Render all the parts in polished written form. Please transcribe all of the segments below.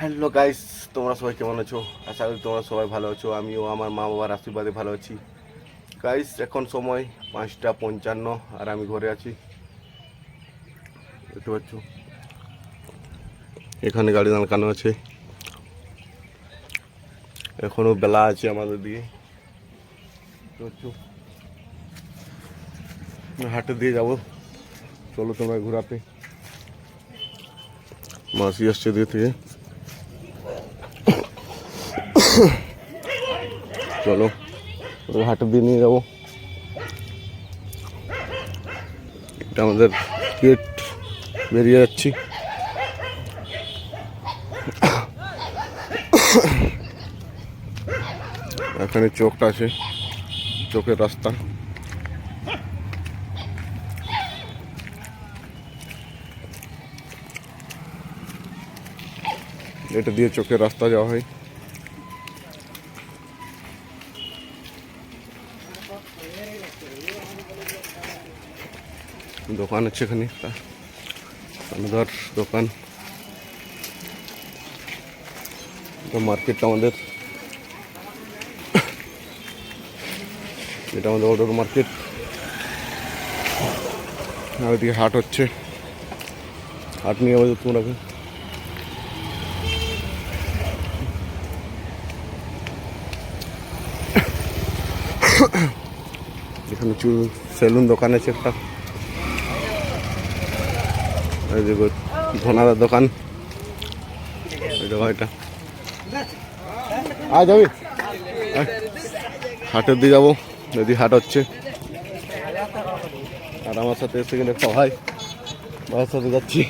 Hello guys, তোমরা সবাই কেমন আছো? আশা করি তোমরা সবাই ভালো আছো। আমিও আমার মা বাবার আশীর্বাদে ভালো আছি। গাইস, এখন সময় 5:55 আর আমি ঘরে আছি। দেখতে পাচ্ছ এখানে গাড়ি দাঁড়ানো আছে। এখনো বেলা আছে আমাদের দিকে। হাটে দিয়ে যাবো, চলো তোমরা ঘোরাতে। মাসি আসছে দিয়ে থেকে, চলো হাটে দিয়ে নিয়ে যাবো। এটা আমাদের গেট, বেরিয়ে যাচ্ছি। এখানে চোখটা আছে, চোখের রাস্তা। এটা দিয়ে চোখের রাস্তা যাওয়া হয়। দোকান আছে এখানে, ধর দোকান। মার্কেটটা আমাদের, এটা আমাদের অর্ডার মার্কেট। আর এদিকে হাট হচ্ছে, হাট নিয়ে যাবো তোমরা। এখানে সেলুন দোকান আছে একটা, ধনাদার দোকান। এটা আজ যাবি হাটের দিয়ে যাবো, যদি হাট হচ্ছে। আর আমার সাথে এসে গেলে একটা ভাইয়ের সাথে যাচ্ছি।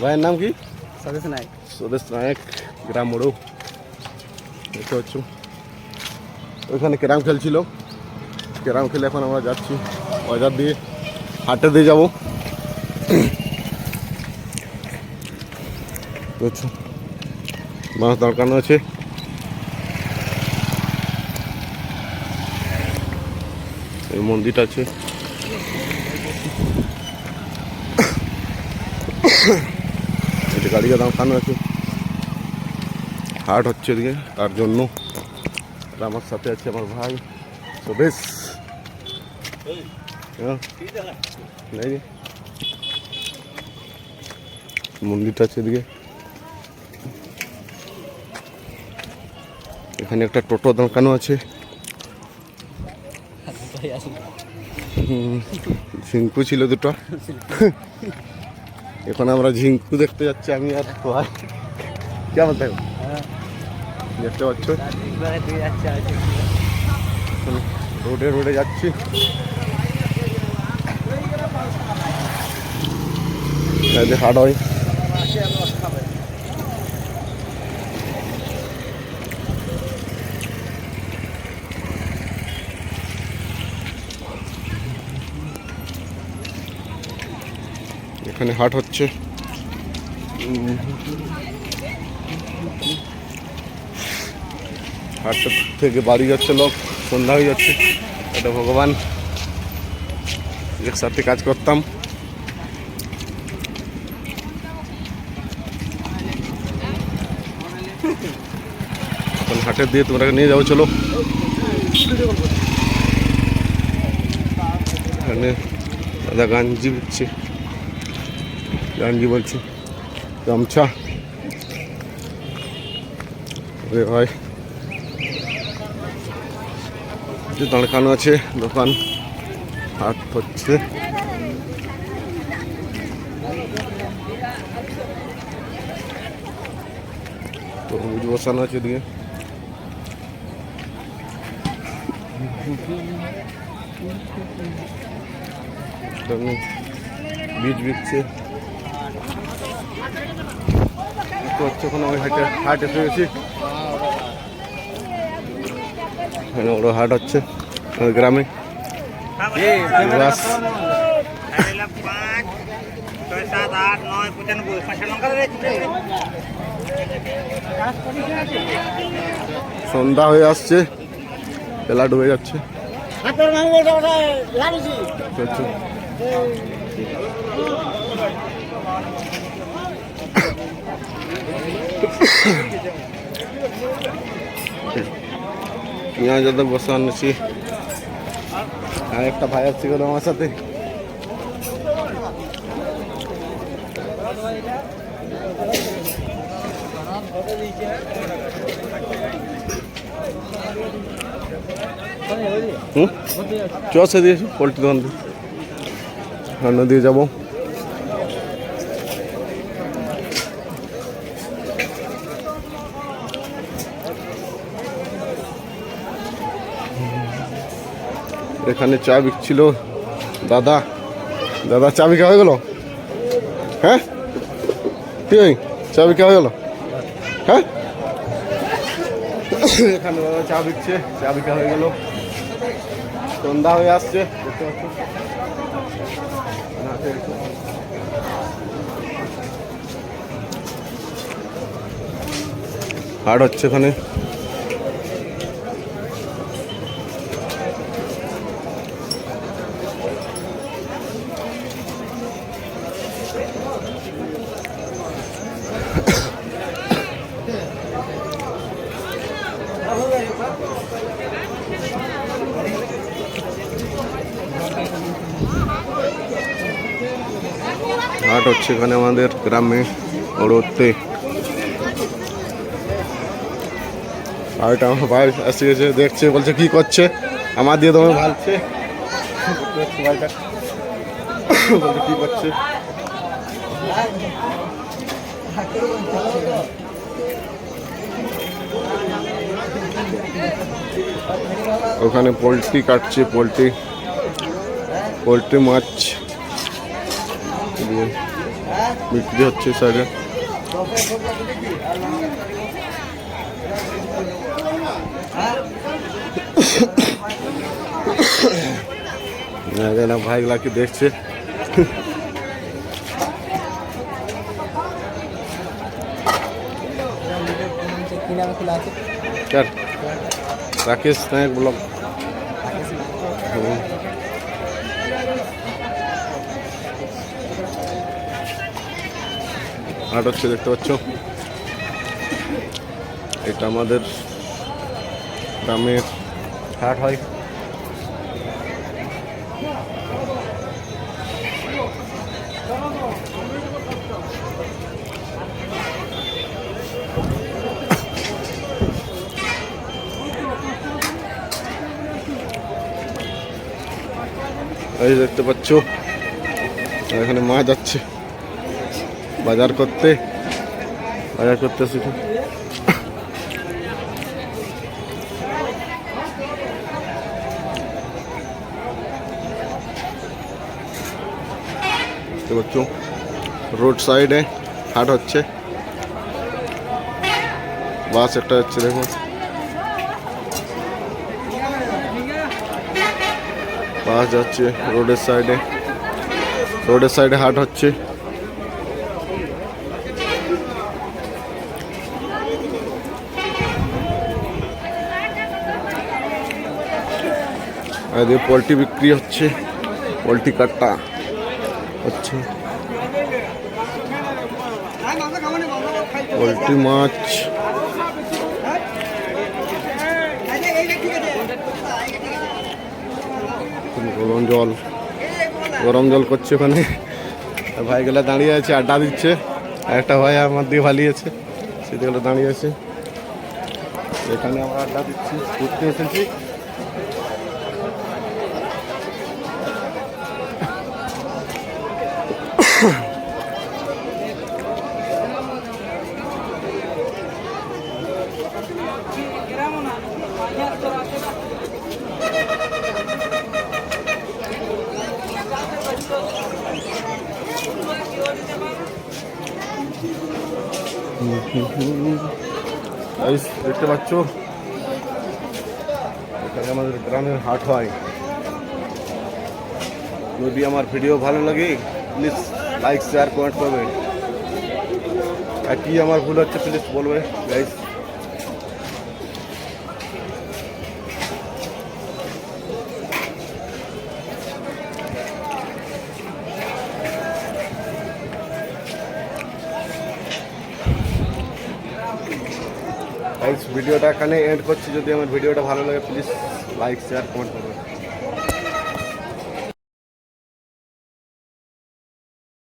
ভাইয়ের নাম কি? স্বদেশ নায়ক, গ্রাম মোড়ো। দেখতে পাচ্ছ ওইখানে ক্যারাম খেলছিল, ক্যারাম খেলে এখন আমরা যাচ্ছি বাজার দিয়ে, হাটে দিয়ে যাবো। বাস দরকানো আছে। এই মন্দিরটা আছে, এটা গাড়িটা দরকানো আছে। হাট হচ্ছে এদিকে, তার জন্য। আর আমার সাথে আছে আমার ভাই স্বদেশ। মন্দিরটা আছে এদিকে। এখানে একটা টোটো দোকানও আছে। ঝিঙ্কু ছিল দুটো, এখন আমরা ঝিঙ্কু দেখতে যাচ্ছি। আমি আর ভাই কেমন থাকবো দেখতে পাচ্ছ, রোডে যাচ্ছি। হাট হয়, এখানে হাট হচ্ছে। হাট থেকে বাড়ি যাচ্ছে লোক, সন্ধ্যা হয়ে যাচ্ছে। এটা ভগবান, একসাথে কাজ করতাম। এখন হাটের দিয়ে তোমরা নিয়ে যাবো, চলো। এখানে দাদা গাঞ্জি দিচ্ছে, গাঞ্জি বলছি গামছা। ভাই দাঁড়ানো আছে দোকান, হাট হচ্ছে। তরমুজ বসানো আছে এদিকে। বীজ বিকছে হচ্ছে। এখন আমি হাট এসে গেছি, ওরা হাট হচ্ছে গ্রামে। সন্ধ্যা হয়ে আসছে, বেলা ডুবে যাচ্ছে। পেঁয়াজ যাতে বসে আনেছি, আর একটা ভাই আসছে গেল আমার সাথে। চসে দিয়েছি পোলট্রি দোকান দিয়ে, রান্না দিয়ে যাবো। এখানে চা বিকছিল দাদা। দাদা চা বিকা হয়ে গেল? হ্যাঁ কি চা বিকা হয়ে গেল? হ্যাঁ এখানে দাদা চা বিকছে, চা বিকা হয়ে গেল। সন্ধ্যা হয়ে আসছে, দেখতে পাচ্ছ। হাট হচ্ছে এখানে। হাট হচ্ছে এখানে আমাদের গ্রামে রোডতে। আর আমার ভাই আসছে, দেখছে, বলছে কি করছে, আমার দিয়ে তোমার ভালছে, বলছে কি করছে। ওখানে পোলট্রি কাটছে, পোলট্রি মাছ বিক্রি হচ্ছে সাইডে। ভাইগুলা কি দেখছে। রাকেশ নায়ক ব্লগ। হাট হচ্ছে, দেখতে পাচ্ছ। এটা আমাদের গ্রামের হাট হয়। এই দেখতে পাচ্ছ, এখানে মা যাচ্ছে বাজার করতে, শিখে। দেখতে পাচ্ছ রোড সাইডে হাট হচ্ছে। বাস একটা হচ্ছে, দেখো। বাস যাচ্ছে রোডের সাইডে হাট হচ্ছে। পোলট্রি বিক্রি হচ্ছে, পোলট্রি কাটা হচ্ছে, পোলট্রি মাছ। গরম জল করছে ওখানে। ভাইগুলো দাঁড়িয়ে আছে, আড্ডা দিচ্ছে। একটা ভাই আমার দিয়ে ভালিয়েছে, সেগুলো দাঁড়িয়ে আছে। এখানে আমরা আড্ডা দিচ্ছি, ঘুরতে এসেছি। দেখতে পাচ্ছ, এখানে আমাদের গ্রামের হাট হয়। যদি আমার ভিডিও ভালো লাগে প্লিজ লাইক, শেয়ার, কমেন্ট করবে। আর কি আমার ভুল হচ্ছে প্লিজ বলবে গাইস। গাইস ভিডিওটা এখানে এন্ড করছি। যদি আমার ভিডিওটা ভালো লাগে প্লিজ লাইক শেয়ার কমেন্ট করবেন।